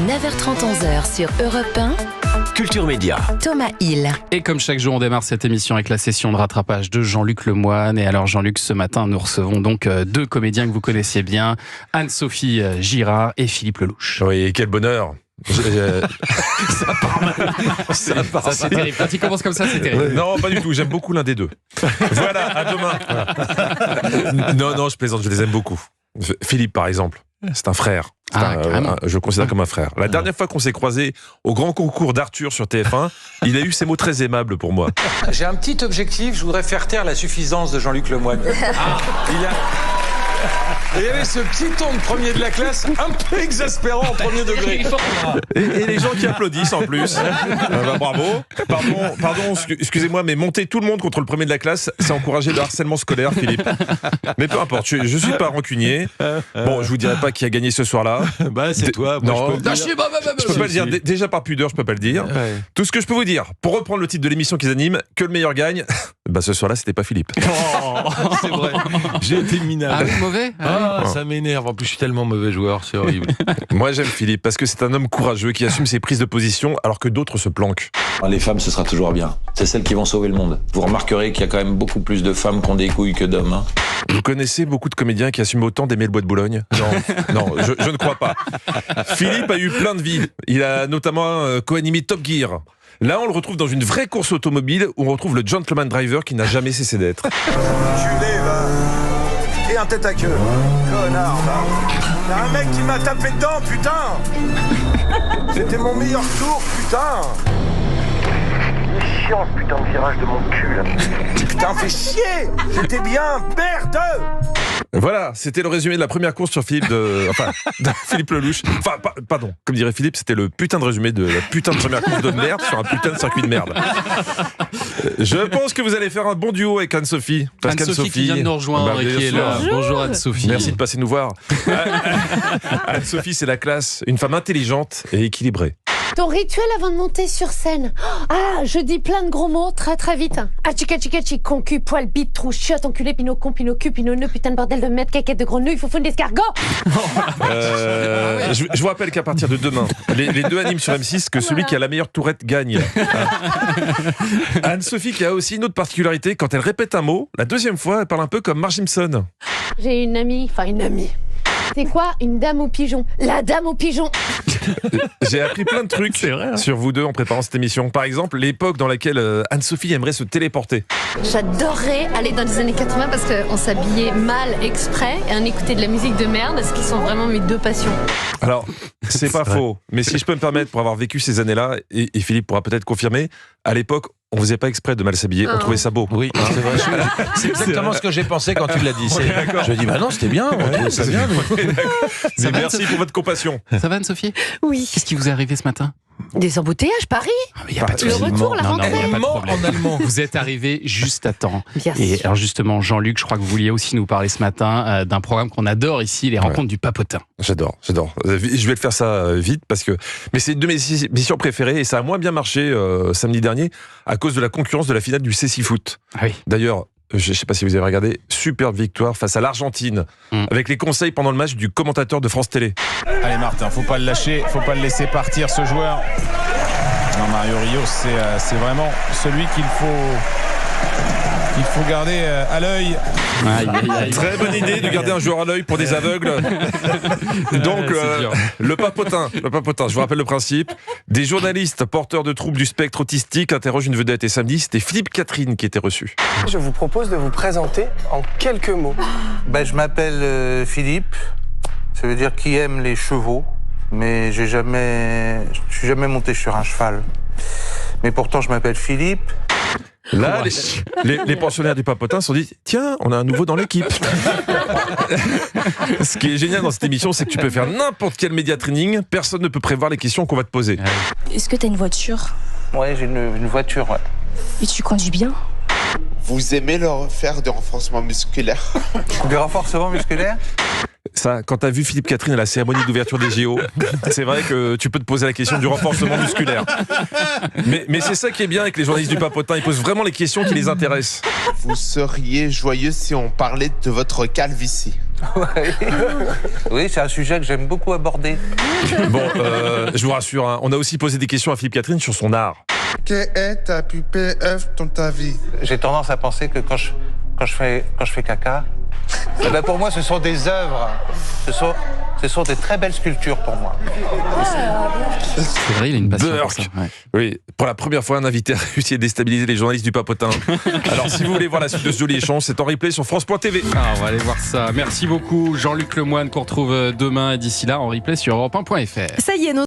9h30, 11h sur Europe 1. Culture Média. Thomas Hill. Et comme chaque jour, on démarre cette émission avec la session de rattrapage de Jean-Luc Lemoine. Et alors Jean-Luc, ce matin, nous recevons donc deux comédiens que vous connaissiez bien, Anne-Sophie Girard et Philippe Lelouch. Oui, quel bonheur. Ça part mal. Ça, c'est terrible. Quand il commence comme ça, c'est terrible. Non, pas du tout. J'aime beaucoup l'un des deux. Voilà, à demain. Non, je plaisante. Je les aime beaucoup. Philippe, par exemple, c'est un frère. Je le considère comme un frère. La dernière fois qu'on s'est croisés au grand concours d'Arthur sur TF1, il a eu ces mots très aimables pour moi. J'ai un petit objectif. Je voudrais faire taire la suffisance de Jean-Luc Lemoine. Il y avait ce petit ton de premier de la classe, un peu exaspérant en premier degré. Et les gens qui applaudissent en plus. Bravo. Pardon, excusez-moi, mais monter tout le monde contre le premier de la classe, c'est encourager le harcèlement scolaire, Philippe. Mais peu importe, je suis pas rancunier. Bon, je vous dirai pas qui a gagné ce soir-là. Bah, c'est toi. Non, je peux pas le dire. Déjà par pudeur, je peux pas le dire. Ouais. Tout ce que je peux vous dire, pour reprendre le titre de l'émission qu'ils animent, que le meilleur gagne. Bah, ce soir-là, c'était pas Philippe. Oh, c'est vrai. J'ai été minable. Ah oui, mauvais. Ça m'énerve. En plus, je suis tellement mauvais joueur, c'est horrible. Moi, j'aime Philippe parce que c'est un homme courageux qui assume ses prises de position alors que d'autres se planquent. Les femmes, ce sera toujours bien. C'est celles qui vont sauver le monde. Vous remarquerez qu'il y a quand même beaucoup plus de femmes qui ont des couilles que d'hommes. Hein. Vous connaissez beaucoup de comédiens qui assument autant d'aimer le bois de Boulogne ? Non, je ne crois pas. Philippe a eu plein de vies. Il a notamment co-animé Top Gear. Là, on le retrouve dans une vraie course automobile où on retrouve le gentleman driver qui n'a jamais cessé d'être. Enculé, va. Et un tête à queue. Connard, va. Y'a un mec qui m'a tapé dedans, putain. C'était mon meilleur tour, putain. Chiant, ce putain de virage de mon cul, là. Putain, fais chier. J'étais bien, merde. Voilà, c'était le résumé de la première course sur Philippe de Philippe Lelouch. Enfin, pardon, comme dirait Philippe, c'était le putain de résumé de la putain de première course de merde sur un putain de circuit de merde. Je pense que vous allez faire un bon duo avec Anne-Sophie. Anne-Sophie qui vient de nous rejoindre et qui est là. Bonjour Anne-Sophie. Merci de passer nous voir. Anne-Sophie, c'est la classe, une femme intelligente et équilibrée. Ton rituel avant de monter sur scène. Ah, je dis plein de gros mots très très vite. Achikachi, concu, poil, bite, trou, chiotte, enculé, pinot, con, pinot, cul, pinot, nœud, putain de bordel de merde, caquette de grenouille, foufoune d'escargot. Je vous rappelle qu'à partir de demain, les deux animent sur M6 que celui qui a la meilleure tourette gagne. Anne-Sophie qui a aussi une autre particularité, quand elle répète un mot, la deuxième fois, elle parle un peu comme Marge Simpson. J'ai une amie. C'est quoi une dame au pigeon? La dame au pigeon. J'ai appris plein de trucs sur vous deux en préparant cette émission. Par exemple, l'époque dans laquelle Anne-Sophie aimerait se téléporter. J'adorerais aller dans les années 80 parce qu'on s'habillait mal exprès et on écoutait de la musique de merde, ce qui sont vraiment mes deux passions. Alors, c'est pas faux, mais si je peux me permettre, pour avoir vécu ces années-là, et Philippe pourra peut-être confirmer, à l'époque, on faisait pas exprès de mal s'habiller, on trouvait ça beau. Oui, c'est vrai. C'est exactement ce que j'ai pensé quand tu l'as dit. Je dis, bah non, c'était bien, on trouvait ça bien. Mais merci pour votre compassion. Ça va Anne-Sophie ? Oui. Qu'est-ce qui vous est arrivé ce matin ? Des embouteillages, Paris. Y a pas de Le retour, la rentrée. y a pas de problème. En allemand. Vous êtes arrivé juste à temps. Bien Et sûr. alors justement, Jean-Luc, je crois que vous vouliez aussi nous parler ce matin d'un programme qu'on adore ici, les rencontres du papotin. J'adore. Je vais le faire ça vite parce que... Mais c'est une de mes missions préférées et ça a moins bien marché samedi dernier à cause de la concurrence de la finale du Cécifoot. Ah oui. D'ailleurs, je ne sais pas si vous avez regardé, superbe victoire face à l'Argentine, avec les conseils pendant le match du commentateur de France Télé. Allez Martin, faut pas le lâcher, faut pas le laisser partir ce joueur. Non, Mario Rio, c'est vraiment celui qu'il faut garder à l'œil. Très bonne idée de garder un joueur à l'œil pour des aveugles. Donc, le papotin, je vous rappelle le principe. Des journalistes porteurs de troubles du spectre autistique interrogent une vedette et samedi, c'était Philippe Catherine qui était reçu. Je vous propose de vous présenter en quelques mots. Je m'appelle Philippe, ça veut dire qui aime les chevaux, mais je suis jamais monté sur un cheval. Mais pourtant, je m'appelle Philippe. Là, les pensionnaires du papotin se sont dit « Tiens, on a un nouveau dans l'équipe !» Ce qui est génial dans cette émission, c'est que tu peux faire n'importe quel média training, personne ne peut prévoir les questions qu'on va te poser. Est-ce que t'as une voiture ? Ouais, j'ai une voiture, ouais. Et tu conduis bien ? Vous aimez faire du renforcement musculaire? Du renforcement musculaire? Ça, quand t'as vu Philippe Catherine à la cérémonie d'ouverture des JO, c'est vrai que tu peux te poser la question du renforcement musculaire. Mais c'est ça qui est bien avec les journalistes du papotin, ils posent vraiment les questions qui les intéressent. Vous seriez joyeux si on parlait de votre calvitie? Oui, c'est un sujet que j'aime beaucoup aborder. Bon, je vous rassure, hein, on a aussi posé des questions à Philippe Catherine sur son art. Quelle est ta plus belle œuvre dans ta vie? J'ai tendance à penser que quand je fais caca, eh ben pour moi, ce sont des œuvres. Ce sont des très belles sculptures pour moi. C'est vrai, il a une passion pour Burke. ça. Ouais. Oui, pour la première fois, un invité a réussi à déstabiliser les journalistes du Papotin. Alors, si vous voulez voir la suite de ce joli échange, c'est en replay sur France.tv. Ah, on va aller voir ça. Merci beaucoup, Jean-Luc Lemoyne, qu'on retrouve demain. Et d'ici là, en replay sur europe1.fr. Ça y est,